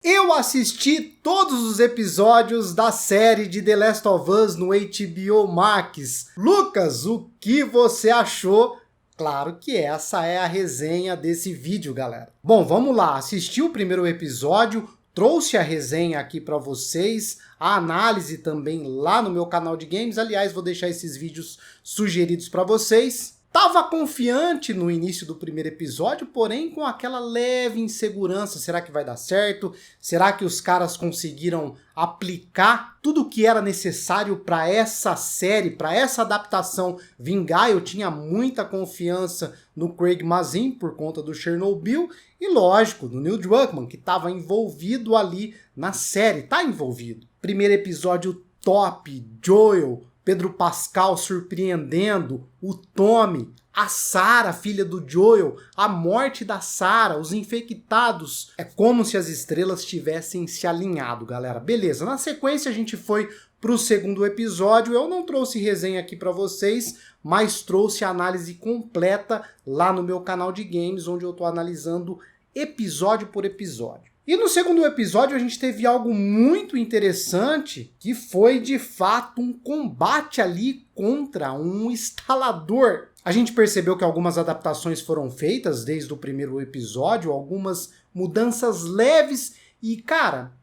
Eu assisti todos os episódios da série de The Last of Us no HBO Max. Lucas, o que você achou? Claro que essa é a resenha desse vídeo, galera. Bom, vamos lá. Assisti o primeiro episódio, trouxe a resenha aqui para vocês, a análise também lá no meu canal de games. Aliás, vou deixar esses vídeos sugeridos para vocês. Tava confiante no início do primeiro episódio, porém com aquela leve insegurança. Será que vai dar certo? Será que os caras conseguiram aplicar tudo o que era necessário para essa série, para essa adaptação vingar? Eu tinha muita confiança no Craig Mazin por conta do Chernobyl e, lógico, do Neil Druckmann, que estava envolvido ali na série. Tá envolvido. Primeiro episódio top, Joel, Pedro Pascal surpreendendo, o Tommy, a Sarah, filha do Joel, a morte da Sarah, os infectados. É como se as estrelas tivessem se alinhado, galera. Beleza, na sequência a gente foi pro segundo episódio. Eu não trouxe resenha aqui para vocês, mas trouxe a análise completa lá no meu canal de games, onde eu tô analisando episódio por episódio. E no segundo episódio a gente teve algo muito interessante, que foi de fato um combate ali contra um instalador. A gente percebeu que algumas adaptações foram feitas desde o primeiro episódio, algumas mudanças leves e cara,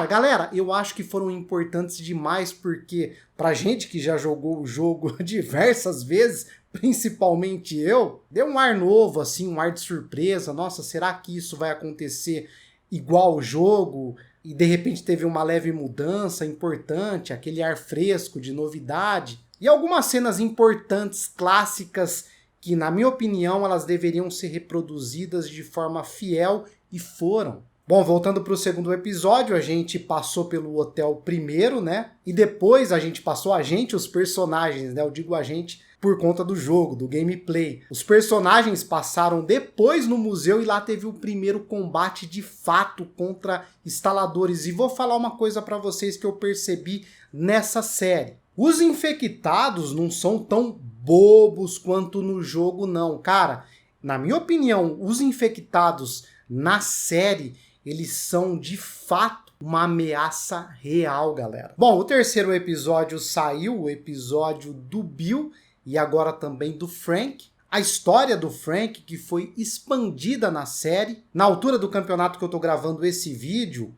galera, eu acho que foram importantes demais porque pra gente que já jogou o jogo diversas vezes, principalmente eu, deu um ar novo assim, um ar de surpresa. Nossa, será que isso vai acontecer igual o jogo, e de repente teve uma leve mudança importante, aquele ar fresco de novidade, e algumas cenas importantes, clássicas, que na minha opinião elas deveriam ser reproduzidas de forma fiel, e foram. Bom, voltando para o segundo episódio, a gente passou pelo hotel primeiro, né? E depois a gente passou, os personagens, né? Eu digo a gente por conta do jogo, do gameplay. Os personagens passaram depois no museu e lá teve o primeiro combate de fato contra instaladores. E vou falar uma coisa para vocês que eu percebi nessa série. Os infectados não são tão bobos quanto no jogo, não. Cara, na minha opinião, os infectados na série, eles são de fato uma ameaça real, galera. Bom, o terceiro episódio saiu, o episódio do Bill, e agora também do Frank. A história do Frank que foi expandida na série. Na altura do campeonato que eu tô gravando esse vídeo,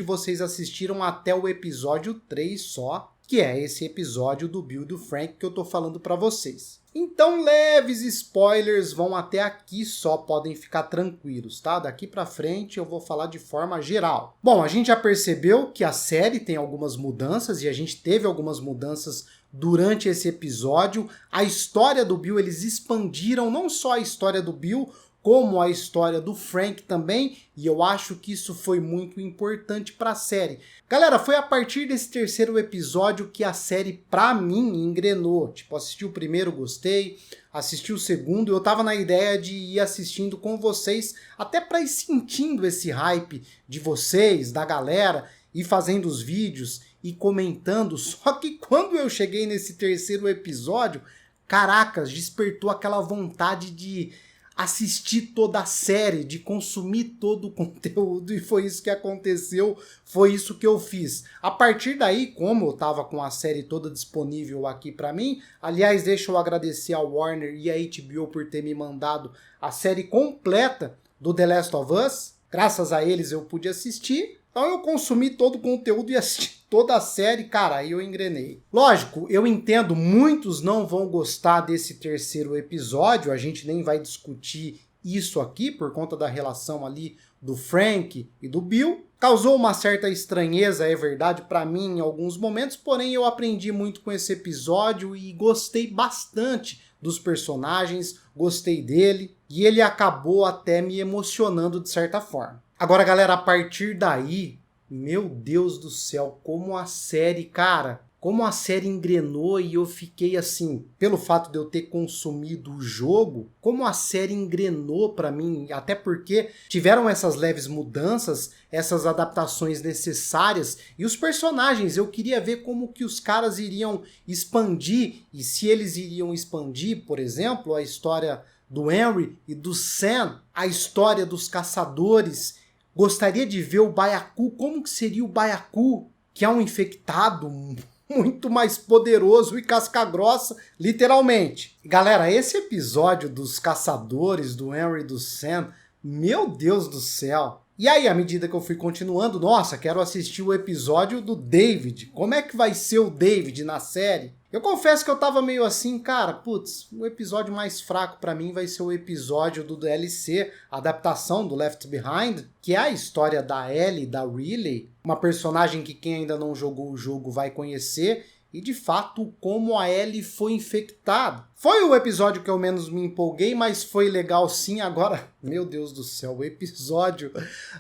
vocês assistiram até o episódio 3 só, que é esse episódio do Bill e do Frank que eu tô falando pra vocês. Então leves spoilers vão até aqui só, podem ficar tranquilos, tá? Daqui pra frente eu vou falar de forma geral. Bom, a gente já percebeu que a série tem algumas mudanças e a gente teve algumas mudanças durante esse episódio. A história do Bill, eles expandiram não só a história do Bill, como a história do Frank também, e eu acho que isso foi muito importante para a série. Galera, foi a partir desse terceiro episódio que a série, pra mim, engrenou. Tipo, assisti o primeiro, gostei, assisti o segundo, eu tava na ideia de ir assistindo com vocês, até para ir sentindo esse hype de vocês, da galera, e fazendo os vídeos e comentando. Só que quando eu cheguei nesse terceiro episódio, caracas, despertou aquela vontade de assistir toda a série, de consumir todo o conteúdo, e foi isso que aconteceu, foi isso que eu fiz. A partir daí, como eu tava com a série toda disponível aqui pra mim, aliás, deixa eu agradecer ao Warner e a HBO por ter me mandado a série completa do The Last of Us, graças a eles eu pude assistir, então eu consumi todo o conteúdo e assisti toda a série, cara, aí eu engrenei. Lógico, eu entendo, muitos não vão gostar desse terceiro episódio, a gente nem vai discutir isso aqui por conta da relação ali do Frank e do Bill. Causou uma certa estranheza, é verdade, pra mim em alguns momentos, porém eu aprendi muito com esse episódio e gostei bastante dos personagens, gostei dele, e ele acabou até me emocionando de certa forma. Agora, galera, a partir daí, meu Deus do céu, como a série, cara, como a série engrenou, e eu fiquei assim, pelo fato de eu ter consumido o jogo, como a série engrenou pra mim, até porque tiveram essas leves mudanças, essas adaptações necessárias, e os personagens, eu queria ver como que os caras iriam expandir, e se eles iriam expandir, por exemplo, a história do Henry e do Sam, a história dos caçadores, Gostaria de ver o Byaku, como que seria o Byaku, que é um infectado muito mais poderoso e casca-grossa, literalmente. Galera, esse episódio dos caçadores, do Henry e do Sam, meu Deus do céu. E aí, à medida que eu fui continuando, nossa, quero assistir o episódio do David. Como é que vai ser o David na série? Eu confesso que eu tava meio assim, cara, putz, o episódio mais fraco pra mim vai ser o episódio do DLC, a adaptação do Left Behind, que é a história da Ellie, da Riley, uma personagem que quem ainda não jogou o jogo vai conhecer, e de fato como a Ellie foi infectada. Foi o episódio que eu menos me empolguei, mas foi legal sim. Agora, meu Deus do céu, o episódio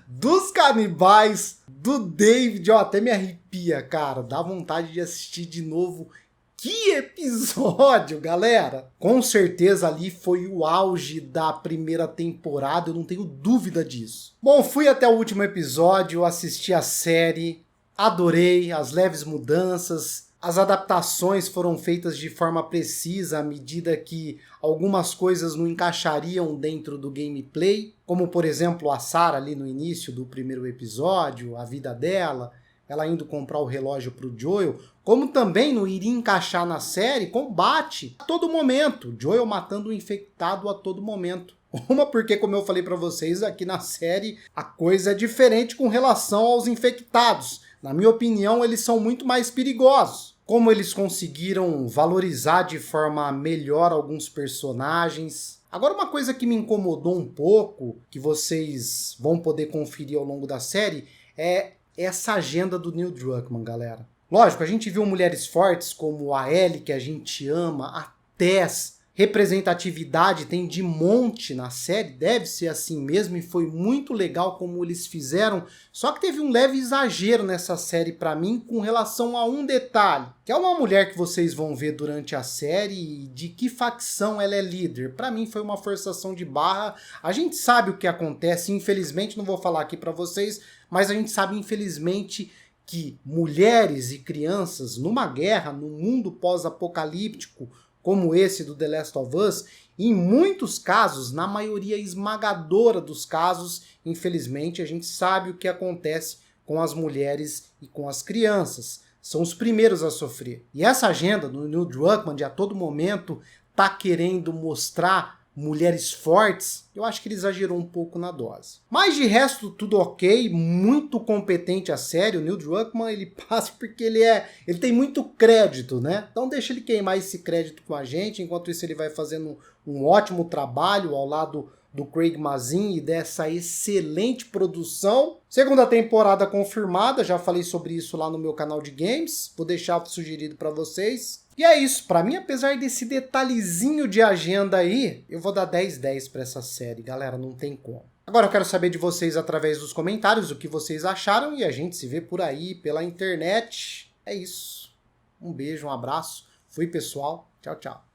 dos canibais, do David, ó, até me arrepia, cara, dá vontade de assistir de novo. Que episódio, galera! Com certeza ali foi o auge da primeira temporada, eu não tenho dúvida disso. Bom, fui até o último episódio, assisti a série, adorei as leves mudanças, as adaptações foram feitas de forma precisa à medida que algumas coisas não encaixariam dentro do gameplay, como por exemplo a Sarah ali no início do primeiro episódio, a vida dela, ela indo comprar o relógio pro Joel, como também não iria encaixar na série combate a todo momento, Joel matando o infectado a todo momento. Uma porque, como eu falei para vocês, aqui na série a coisa é diferente com relação aos infectados. Na minha opinião, eles são muito mais perigosos. Como eles conseguiram valorizar de forma melhor alguns personagens. Agora, uma coisa que me incomodou um pouco, que vocês vão poder conferir ao longo da série, é essa agenda do Neil Druckmann, galera. Lógico, a gente viu mulheres fortes como a Ellie, que a gente ama, a Tess, representatividade tem de monte na série, deve ser assim mesmo, e foi muito legal como eles fizeram, só que teve um leve exagero nessa série pra mim com relação a um detalhe, que é uma mulher que vocês vão ver durante a série e de que facção ela é líder. Pra mim foi uma forçação de barra, a gente sabe o que acontece, infelizmente não vou falar aqui pra vocês, mas a gente sabe infelizmente que mulheres e crianças numa guerra, num mundo pós-apocalíptico, como esse do The Last of Us, em muitos casos, na maioria esmagadora dos casos, infelizmente, a gente sabe o que acontece com as mulheres e com as crianças. São os primeiros a sofrer. E essa agenda do Neil Druckmann, de a todo momento, tá querendo mostrar mulheres fortes, eu acho que ele exagerou um pouco na dose. Mas de resto, tudo ok, muito competente a série. O Neil Druckmann, ele passa porque ele tem muito crédito, né? Então deixa ele queimar esse crédito com a gente, enquanto isso ele vai fazendo um ótimo trabalho ao lado do Craig Mazin e dessa excelente produção. Segunda temporada confirmada, já falei sobre isso lá no meu canal de games, vou deixar sugerido para vocês. E é isso, pra mim, apesar desse detalhezinho de agenda aí, eu vou dar 10/10 pra essa série, galera, não tem como. Agora eu quero saber de vocês através dos comentários o que vocês acharam e a gente se vê por aí, pela internet. É isso. Um beijo, um abraço. Fui, pessoal. Tchau, tchau.